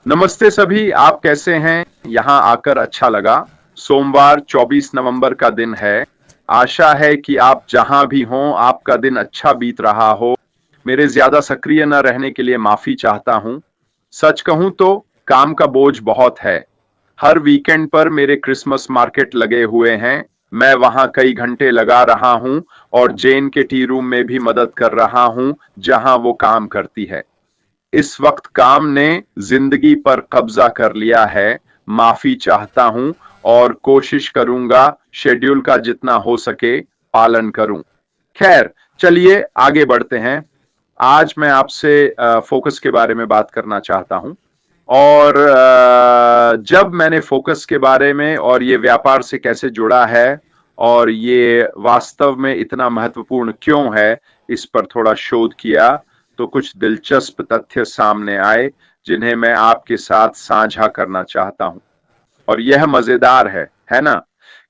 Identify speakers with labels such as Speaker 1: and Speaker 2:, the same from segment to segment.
Speaker 1: नमस्ते सभी, आप कैसे हैं? यहाँ आकर अच्छा लगा। सोमवार 24 नवंबर का दिन है। आशा है कि आप जहां भी हों, आपका दिन अच्छा बीत रहा हो। मेरे ज्यादा सक्रिय न रहने के लिए माफी चाहता हूं। सच कहूं तो काम का बोझ बहुत है। हर वीकेंड पर मेरे क्रिसमस मार्केट लगे हुए हैं। मैं वहां कई घंटे लगा रहा हूं और जेन के टी रूम में भी मदद कर रहा हूं, जहां वो काम करती है। इस वक्त काम ने जिंदगी पर कब्जा कर लिया है। माफी चाहता हूं और कोशिश करूंगा शेड्यूल का जितना हो सके पालन करूं। खैर, चलिए आगे बढ़ते हैं। आज मैं आपसे फोकस के बारे में बात करना चाहता हूं। और जब मैंने फोकस के बारे में और ये व्यापार से कैसे जुड़ा है और ये वास्तव में इतना महत्वपूर्ण क्यों है, इस पर थोड़ा शोध किया, तो कुछ दिलचस्प तथ्य सामने आए जिन्हें मैं आपके साथ साझा करना चाहता हूं। और यह मजेदार है ना,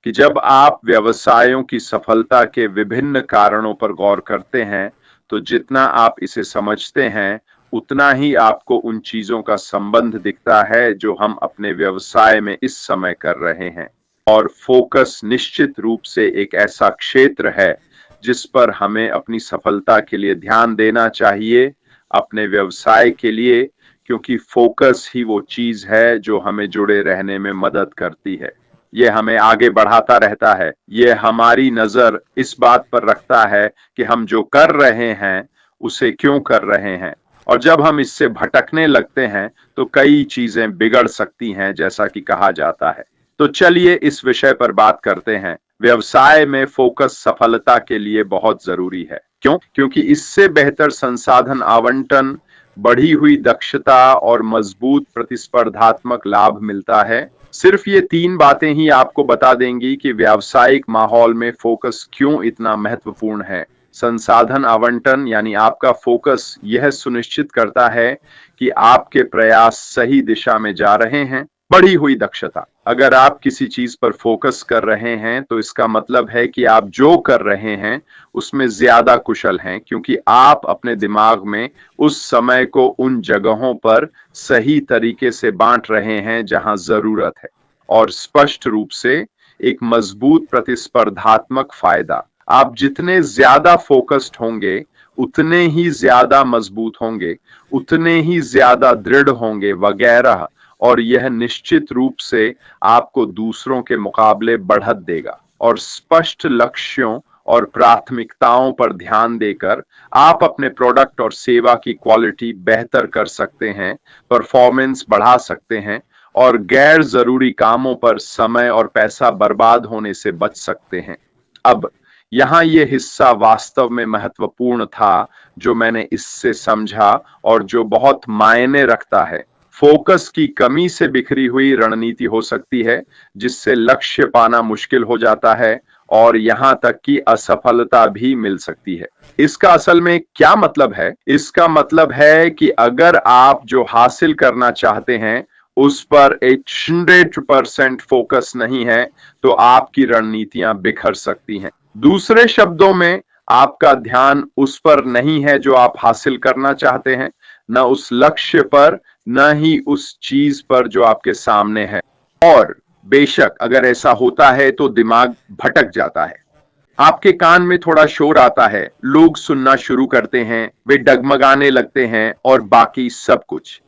Speaker 1: कि जब आप व्यवसायों की सफलता के विभिन्न कारणों पर गौर करते हैं, तो जितना आप इसे समझते हैं, उतना ही आपको उन चीजों का संबंध दिखता है जो हम अपने व्यवसाय में इस समय कर रहे हैं। और फोकस निश्चित रूप से एक ऐसा क्षेत्र है जिस पर हमें अपनी सफलता के लिए ध्यान देना चाहिए, अपने व्यवसाय के लिए, क्योंकि फोकस ही वो चीज है जो हमें जुड़े रहने में मदद करती है। ये हमें आगे बढ़ाता रहता है। ये हमारी नजर इस बात पर रखता है कि हम जो कर रहे हैं उसे क्यों कर रहे हैं। और जब हम इससे भटकने लगते हैं तो कई चीजें बिगड़ सकती हैं, जैसा कि कहा जाता है। तो चलिए इस विषय पर बात करते हैं। व्यवसाय में फोकस सफलता के लिए बहुत जरूरी है। क्यों? क्योंकि इससे बेहतर संसाधन आवंटन, बढ़ी हुई दक्षता और मजबूत प्रतिस्पर्धात्मक लाभ मिलता है। सिर्फ ये तीन बातें ही आपको बता देंगी कि व्यावसायिक माहौल में फोकस क्यों इतना महत्वपूर्ण है। संसाधन आवंटन यानी आपका फोकस यह सुनिश्चित करता है कि आपके प्रयास सही दिशा में जा रहे हैं। बढ़ी हुई दक्षता, अगर आप किसी चीज पर फोकस कर रहे हैं तो इसका मतलब है कि आप जो कर रहे हैं उसमें ज्यादा कुशल हैं, क्योंकि आप अपने दिमाग में उस समय को उन जगहों पर सही तरीके से बांट रहे हैं जहां जरूरत है। और स्पष्ट रूप से एक मजबूत प्रतिस्पर्धात्मक फायदा, आप जितने ज्यादा फोकस्ड होंगे उतने ही ज्यादा मजबूत होंगे, उतने ही ज्यादा दृढ़ होंगे वगैरह। और यह निश्चित रूप से आपको दूसरों के मुकाबले बढ़त देगा। और स्पष्ट लक्ष्यों और प्राथमिकताओं पर ध्यान देकर आप अपने प्रोडक्ट और सेवा की क्वालिटी बेहतर कर सकते हैं, परफॉर्मेंस बढ़ा सकते हैं और गैर जरूरी कामों पर समय और पैसा बर्बाद होने से बच सकते हैं। अब यहाँ ये हिस्सा वास्तव में महत्वपूर्ण था जो मैंने इससे समझा और जो बहुत मायने रखता है। फोकस की कमी से बिखरी हुई रणनीति हो सकती है, जिससे लक्ष्य पाना मुश्किल हो जाता है और यहां तक कि असफलता भी मिल सकती है। इसका असल में क्या मतलब है? इसका मतलब है कि अगर आप जो हासिल करना चाहते हैं उस पर 100% फोकस नहीं है, तो आपकी रणनीतियां बिखर सकती हैं। दूसरे शब्दों में, आपका ध्यान उस पर नहीं है जो आप हासिल करना चाहते हैं, न उस लक्ष्य पर, न ही उस चीज पर जो आपके सामने है। और बेशक अगर ऐसा होता है तो दिमाग भटक जाता है। आपके कान में थोड़ा शोर आता है, लोग सुनना शुरू करते हैं, वे डगमगाने लगते हैं और बाकी सब कुछ।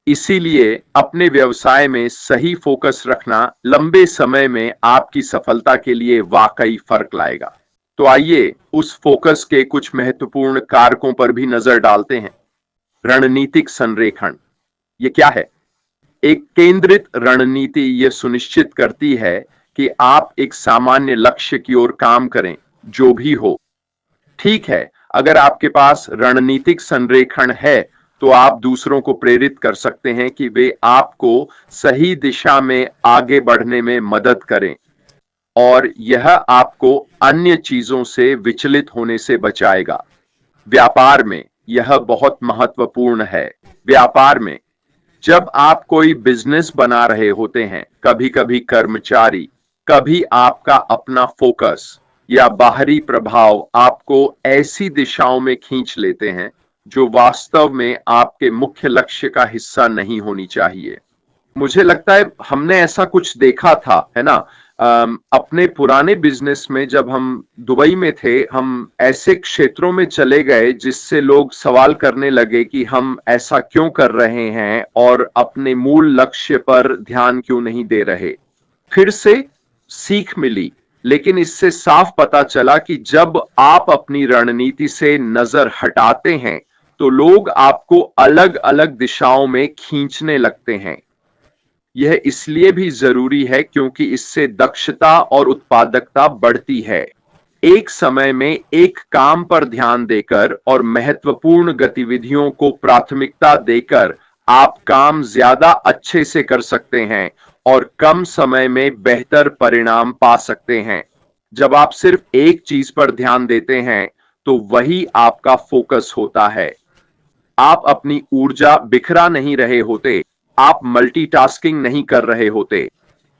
Speaker 1: इसीलिए अपने व्यवसाय में सही फोकस रखना लंबे समय में आपकी सफलता के लिए वाकई फर्क लाएगा। तो आइए उस फोकस के कुछ महत्वपूर्ण कारकों पर भी नजर डालते हैं। रणनीतिक संरेखण, ये क्या है? एक केंद्रित रणनीति यह सुनिश्चित करती है कि आप एक सामान्य लक्ष्य की ओर काम करें, जो भी हो। ठीक है, अगर आपके पास रणनीतिक संरेखण है तो आप दूसरों को प्रेरित कर सकते हैं कि वे आपको सही दिशा में आगे बढ़ने में मदद करें, और यह आपको अन्य चीजों से विचलित होने से बचाएगा। व्यापार में यह बहुत महत्वपूर्ण है। व्यापार में जब आप कोई बिजनेस बना रहे होते हैं, कभी कभी कर्मचारी, कभी आपका अपना फोकस या बाहरी प्रभाव आपको ऐसी दिशाओं में खींच लेते हैं जो वास्तव में आपके मुख्य लक्ष्य का हिस्सा नहीं होनी चाहिए। मुझे लगता है हमने ऐसा कुछ देखा था, है ना? अपने पुराने बिजनेस में जब हम दुबई में थे, हम ऐसे क्षेत्रों में चले गए जिससे लोग सवाल करने लगे कि हम ऐसा क्यों कर रहे हैं और अपने मूल लक्ष्य पर ध्यान क्यों नहीं दे रहे। फिर से सीख मिली, लेकिन इससे साफ पता चला कि जब आप अपनी रणनीति से नजर हटाते हैं, तो लोग आपको अलग अलग दिशाओं में खींचने लगते हैं। यह इसलिए भी जरूरी है क्योंकि इससे दक्षता और उत्पादकता बढ़ती है। एक समय में एक काम पर ध्यान देकर और महत्वपूर्ण गतिविधियों को प्राथमिकता देकर आप काम ज्यादा अच्छे से कर सकते हैं और कम समय में बेहतर परिणाम पा सकते हैं। जब आप सिर्फ एक चीज पर ध्यान देते हैं, तो वही आपका फोकस होता है। आप अपनी ऊर्जा बिखरा नहीं रहे होते, आप मल्टीटास्किंग नहीं कर रहे होते।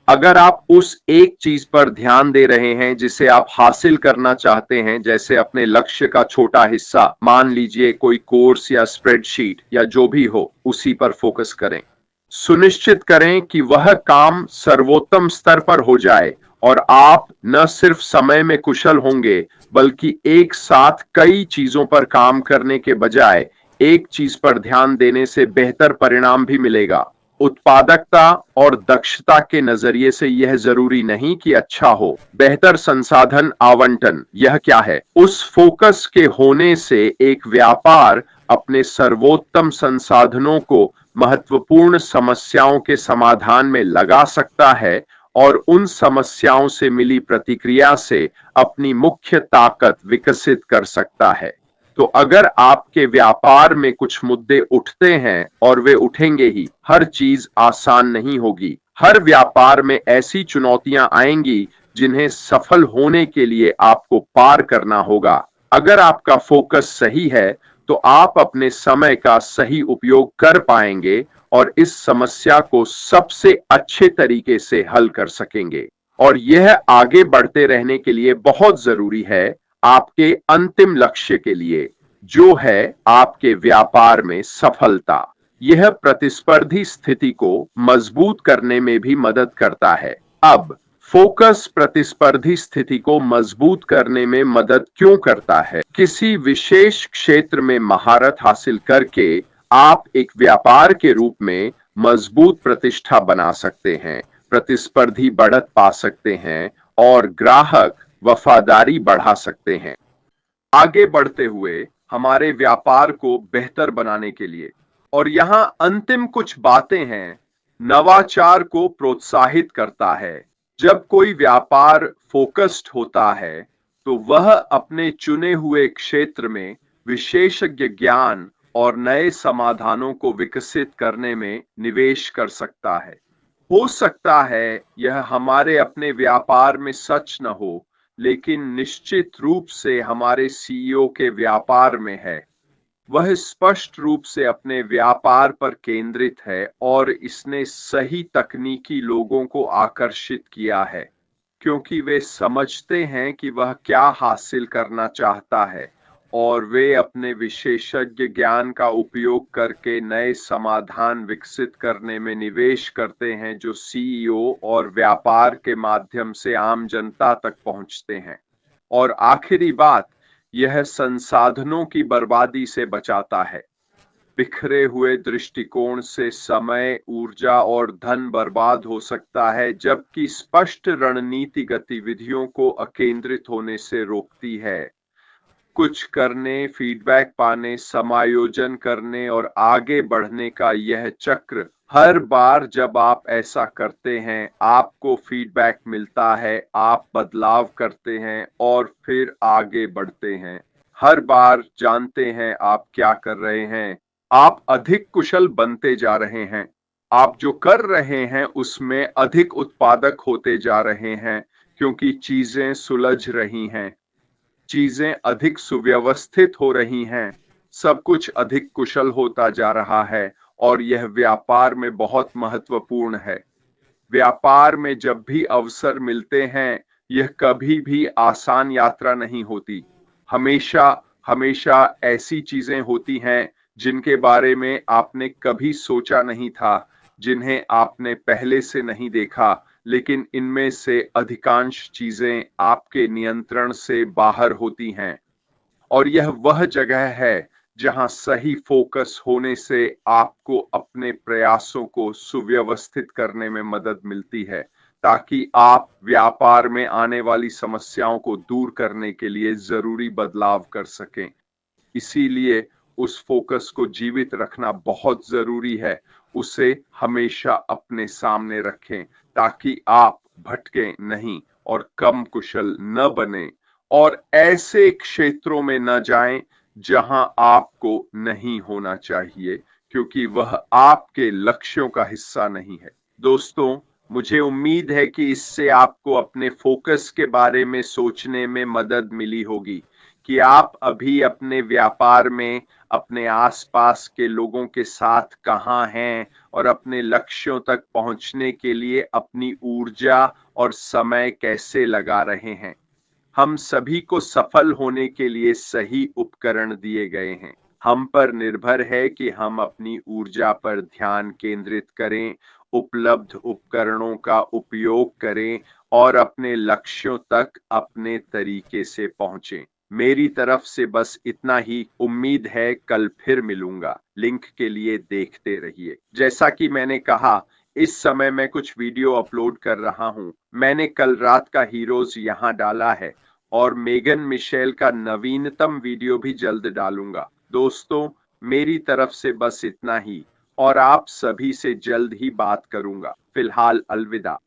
Speaker 1: अगर आप उस एक चीज पर ध्यान दे रहे हैं जिसे आप हासिल करना चाहते हैं, जैसे अपने लक्ष्य का छोटा हिस्सा, मान लीजिए कोई कोर्स या स्प्रेडशीट या जो भी हो, उसी पर फोकस करें। सुनिश्चित करें कि वह काम सर्वोत्तम स्तर पर हो जाए और आप न सिर्फ समय में कुशल होंगे, बल्कि एक साथ कई चीजों पर काम करने के बजाय एक चीज पर ध्यान देने से बेहतर परिणाम भी मिलेगा। उत्पादकता और दक्षता के नजरिए से यह जरूरी नहीं कि अच्छा हो। बेहतर संसाधन आवंटन यह क्या है? उस फोकस के होने से एक व्यापार अपने सर्वोत्तम संसाधनों को महत्वपूर्ण समस्याओं के समाधान में लगा सकता है और उन समस्याओं से मिली प्रतिक्रिया से अपनी मुख्य ताकत विकसित कर सकता है। तो अगर आपके व्यापार में कुछ मुद्दे उठते हैं, और वे उठेंगे ही, हर चीज आसान नहीं होगी। हर व्यापार में ऐसी चुनौतियां आएंगी जिन्हें सफल होने के लिए आपको पार करना होगा। अगर आपका फोकस सही है, तो आप अपने समय का सही उपयोग कर पाएंगे और इस समस्या को सबसे अच्छे तरीके से हल कर सकेंगे। और यह आगे बढ़ते रहने के लिए बहुत जरूरी है, आपके अंतिम लक्ष्य के लिए, जो है आपके व्यापार में सफलता। यह प्रतिस्पर्धी स्थिति को मजबूत करने में भी मदद करता है। अब फोकस प्रतिस्पर्धी स्थिति को मजबूत करने में मदद क्यों करता है? किसी विशेष क्षेत्र में महारत हासिल करके आप एक व्यापार के रूप में मजबूत प्रतिष्ठा बना सकते हैं, प्रतिस्पर्धी बढ़त पा सकते हैं और ग्राहक वफादारी बढ़ा सकते हैं। आगे बढ़ते हुए हमारे व्यापार को बेहतर बनाने के लिए, और यहाँ अंतिम कुछ बातें हैं, नवाचार को प्रोत्साहित करता है। जब कोई व्यापार फोकस्ड होता है, तो वह अपने चुने हुए क्षेत्र में विशेषज्ञ ज्ञान और नए समाधानों को विकसित करने में निवेश कर सकता है। हो सकता है यह हमारे अपने व्यापार में सच न हो, लेकिन निश्चित रूप से हमारे सीईओ के व्यापार में है। वह स्पष्ट रूप से अपने व्यापार पर केंद्रित है और इसने सही तकनीकी लोगों को आकर्षित किया है, क्योंकि वे समझते हैं कि वह क्या हासिल करना चाहता है और वे अपने विशेषज्ञ ज्ञान का उपयोग करके नए समाधान विकसित करने में निवेश करते हैं, जो सीईओ और व्यापार के माध्यम से आम जनता तक पहुंचते हैं। और आखिरी बात, यह संसाधनों की बर्बादी से बचाता है। बिखरे हुए दृष्टिकोण से समय, ऊर्जा और धन बर्बाद हो सकता है, जबकि स्पष्ट रणनीति गतिविधियों को अकेंद्रित होने से रोकती है। कुछ करने, फीडबैक पाने, समायोजन करने और आगे बढ़ने का यह चक्र, हर बार जब आप ऐसा करते हैं, आपको फीडबैक मिलता है, आप बदलाव करते हैं और फिर आगे बढ़ते हैं। हर बार जानते हैं आप क्या कर रहे हैं, आप अधिक कुशल बनते जा रहे हैं। आप जो कर रहे हैं उसमें अधिक उत्पादक होते जा रहे हैं, क्योंकि चीजें सुलझ रही हैं, चीजें अधिक सुव्यवस्थित हो रही हैं, सब कुछ अधिक कुशल होता जा रहा है। और यह व्यापार में बहुत महत्वपूर्ण है। व्यापार में जब भी अवसर मिलते हैं, यह कभी भी आसान यात्रा नहीं होती। हमेशा हमेशा ऐसी चीजें होती हैं जिनके बारे में आपने कभी सोचा नहीं था, जिन्हें आपने पहले से नहीं देखा, लेकिन इनमें से अधिकांश चीजें आपके नियंत्रण से बाहर होती हैं। और यह वह जगह है जहां सही फोकस होने से आपको अपने प्रयासों को सुव्यवस्थित करने में मदद मिलती है, ताकि आप व्यापार में आने वाली समस्याओं को दूर करने के लिए जरूरी बदलाव कर सकें। इसीलिए उस फोकस को जीवित रखना बहुत जरूरी है। उसे हमेशा अपने सामने रखें ताकि आप भटकें नहीं और कम कुशल न बने और ऐसे क्षेत्रों में न जाएं जहां आपको नहीं होना चाहिए, क्योंकि वह आपके लक्ष्यों का हिस्सा नहीं है। दोस्तों, मुझे उम्मीद है कि इससे आपको अपने फोकस के बारे में सोचने में मदद मिली होगी कि आप अभी अपने व्यापार में अपने आसपास के लोगों के साथ कहाँ हैं और अपने लक्ष्यों तक पहुंचने के लिए अपनी ऊर्जा और समय कैसे लगा रहे हैं। हम सभी को सफल होने के लिए सही उपकरण दिए गए हैं। हम पर निर्भर है कि हम अपनी ऊर्जा पर ध्यान केंद्रित करें, उपलब्ध उपकरणों का उपयोग करें और अपने लक्ष्यों तक अपने तरीके से पहुंचें। मेरी तरफ से बस इतना ही। उम्मीद है कल फिर मिलूंगा। लिंक के लिए देखते रहिए। जैसा कि मैंने कहा, इस समय मैं कुछ वीडियो अपलोड कर रहा हूं। मैंने कल रात का हीरोज यहां डाला है और मेगन मिशेल का नवीनतम वीडियो भी जल्द डालूंगा। दोस्तों, मेरी तरफ से बस इतना ही और आप सभी से जल्द ही बात करूंगा। फिलहाल अलविदा।